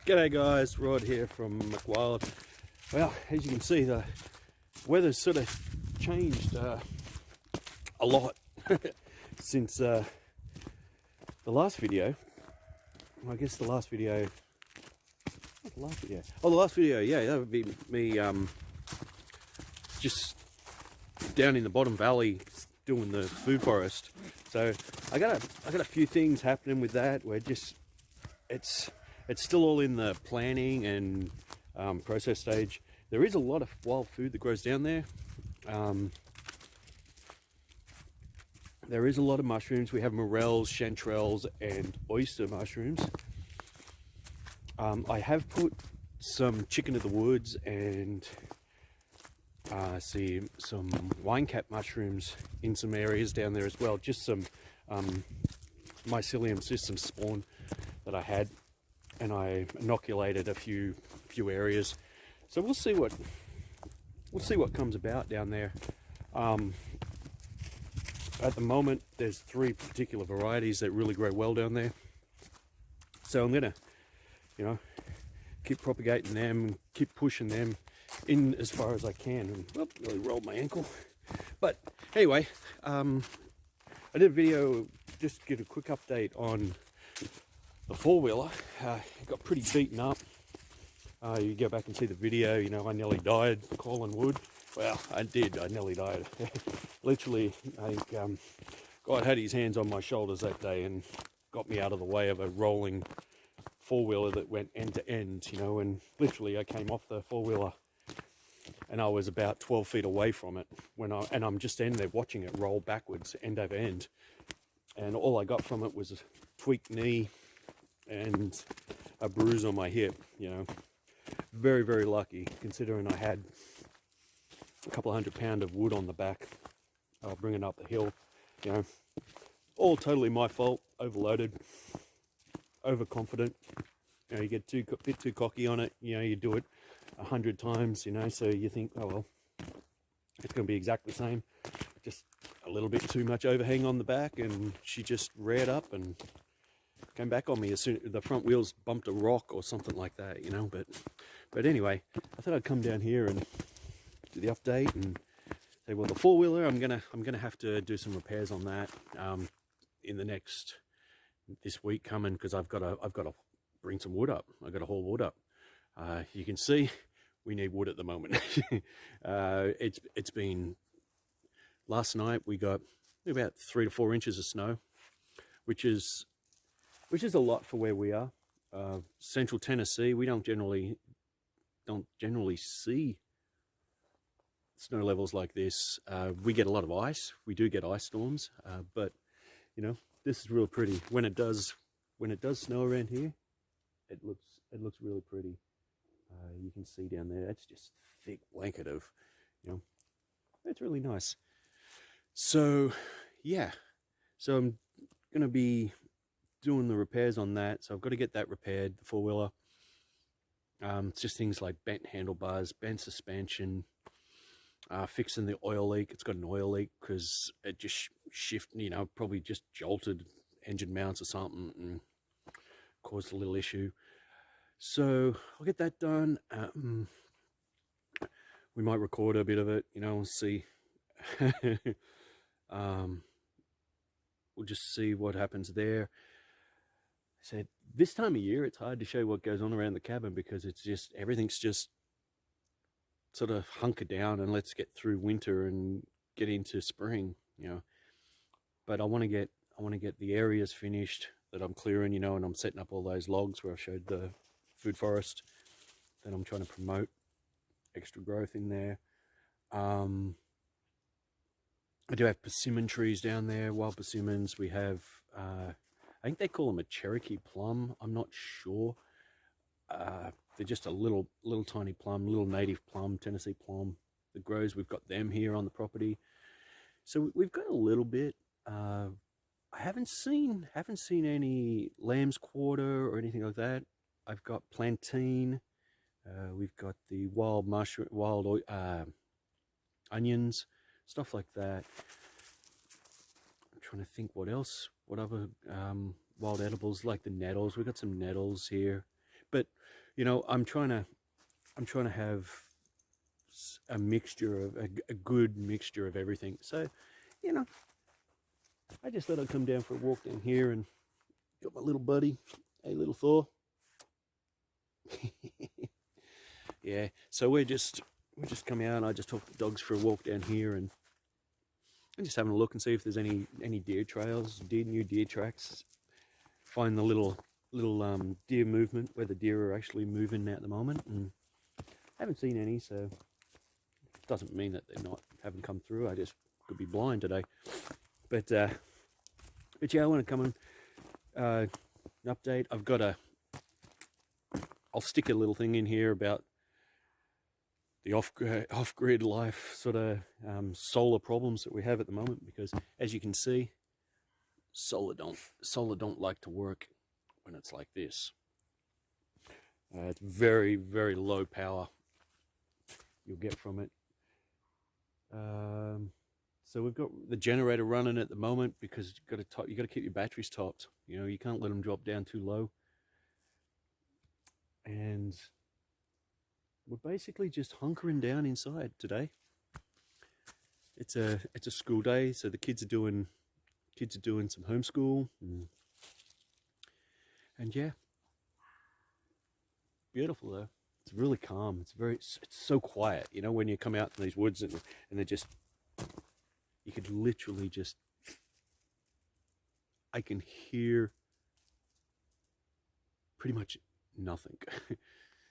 G'day guys, Rod here from McWild. Well, as you can see, the weather's sort of changed a lot since the last video. I guess the last video, what the last video? Oh, the last video, yeah, that would be me just down in the bottom valley doing the food forest. So I got a few things happening with that. We're just it's still all in the planning and process stage. There is a lot of wild food that grows down there. There is a lot of mushrooms. We have morels, chanterelles, and oyster mushrooms. I have put some chicken of the woods and some wine cap mushrooms in some areas down there as well. Just some mycelium system spawn that I had, and I inoculated a few areas. So we'll see what comes about down there. At the moment, there's 3 particular varieties that really grow well down there. So I'm gonna, keep propagating them and keep pushing them in as far as I can. And really rolled my ankle. But anyway, I did a video just to get a quick update on the 4-wheeler. It got pretty beaten up. You go back and see the video, I nearly died calling wood. Well, I did, I nearly died. Literally, I think God had his hands on my shoulders that day and got me out of the way of a rolling 4-wheeler that went end to end, and literally I came off the 4-wheeler and I was about 12 feet away from it and I'm just standing there watching it roll backwards end over end. And all I got from it was a tweaked knee and a bruise on my hip. Very, very lucky considering I had a couple of £100 of wood on the back bringing up the hill. All totally my fault. Overloaded, overconfident. You get a bit too cocky on it. You do it 100 times, so you think, oh well, it's going to be exactly the same. Just a little bit too much overhang on the back, and she just reared up and came back on me as soon as the front wheels bumped a rock or something like that, But anyway, I thought I'd come down here and do the update and say, well, the 4-wheeler, I'm gonna have to do some repairs on that in this week coming, because I've got to bring some wood up. I've got to haul wood up. You can see we need wood at the moment. It's been, last night we got about 3 to 4 inches of snow, which is a lot for where we are. Central Tennessee, we don't generally see snow levels like this. We get a lot of ice. We do get ice storms, but this is real pretty. When it does snow around here, it looks really pretty. You can see down there, that's just thick blanket of, it's really nice. So yeah, so I'm gonna be doing the repairs on that. So I've got to get that repaired, the 4-wheeler. It's just things like bent handlebars, bent suspension, fixing the oil leak. It's got an oil leak because it just shifted, probably just jolted engine mounts or something and caused a little issue. So I'll get that done. We might record a bit of it, we'll see. We'll just see what happens there. I said, this time of year, it's hard to show what goes on around the cabin because everything's just sort of hunker down and let's get through winter and get into spring, But I want to get the areas finished that I'm clearing, and I'm setting up all those logs where I showed the food forest that I'm trying to promote extra growth in there. I do have persimmon trees down there, wild persimmons. We have, I think they call them a Cherokee plum. I'm not sure. They're just a little tiny plum, little native plum, Tennessee plum that grows. We've got them here on the property. So we've got a little bit. I haven't seen any lamb's quarter or anything like that. I've got plantain. We've got the wild mushroom, wild onions, stuff like that. I'm trying to think what else, what other wild edibles, like the nettles. We've got some nettles here. But you know, I'm trying to have a mixture of a good mixture of everything. So, you know, I just thought I'd come down for a walk down here and got my little buddy, hey little Thor. Yeah, so we're just coming out, and I just took the dogs for a walk down here, and I'm just having a look and see if there's any deer trails, new deer tracks. Find the little deer movement where the deer are actually moving at the moment, and I haven't seen any, so it doesn't mean that they're not haven't come through. I just could be blind today. But yeah, I want to come and update. I'll stick a little thing in here about the off-grid life sort of solar problems that we have at the moment, because as you can see, solar don't like to work when it's like this. It's very, very low power you'll get from it. So we've got the generator running at the moment because you got to keep your batteries topped. You know, you can't let them drop down too low. And we're basically just hunkering down inside today. It's a school day, so the kids are doing some homeschool, and yeah, beautiful though. It's really calm. It's so quiet. You know, when you come out in these woods and they're just, you could literally just, I can hear pretty much nothing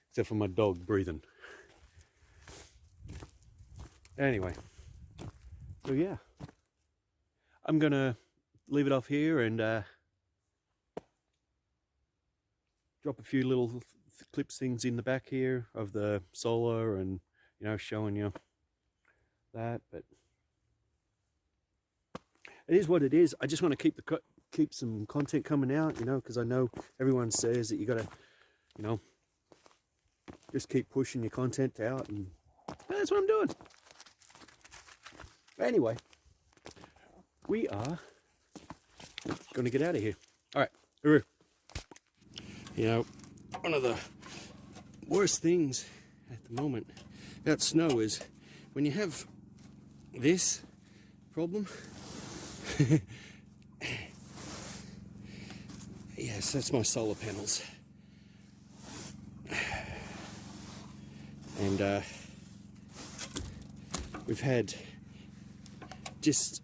except for my dog breathing. Anyway, so yeah, I'm gonna leave it off here and drop a few little clips things in the back here of the solar, and you know, showing you that. But it is what it is. I just want to keep some content coming out, you know, because I know everyone says that you gotta, you know, just keep pushing your content out, and that's what I'm doing. Anyway, we are going to get out of here. All right, hooroo. You know, one of the worst things at the moment about snow is when you have this problem. Yes, that's my solar panels. And we've had just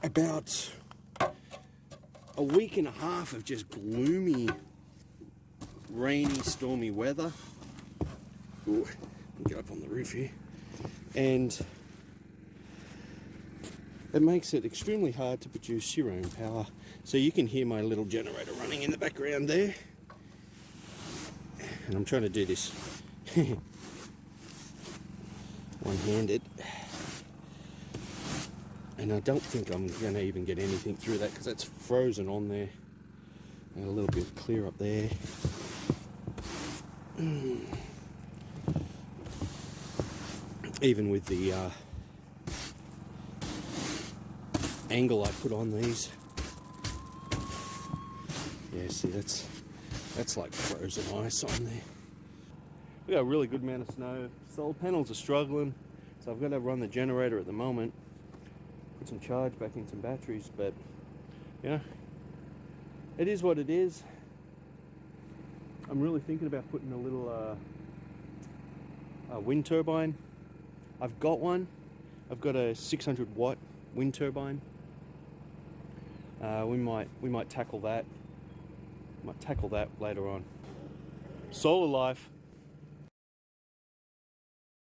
about a week and a half of just gloomy, rainy, stormy weather. Ooh, get up on the roof here. And it makes it extremely hard to produce your own power. So you can hear my little generator running in the background there. And I'm trying to do this one-handed. And I don't think I'm going to even get anything through that because that's frozen on there. And a little bit clear up there. Even with the angle I put on these. Yeah, see, that's like frozen ice on there. We got a really good amount of snow. Solar panels are struggling, so I've got to run the generator at the moment. Put some charge back in some batteries, but you know, it is what it is. I'm really thinking about putting a little wind turbine. I've got one. I've got a 600 watt wind turbine. We might tackle that. Might tackle that later on. Solar life.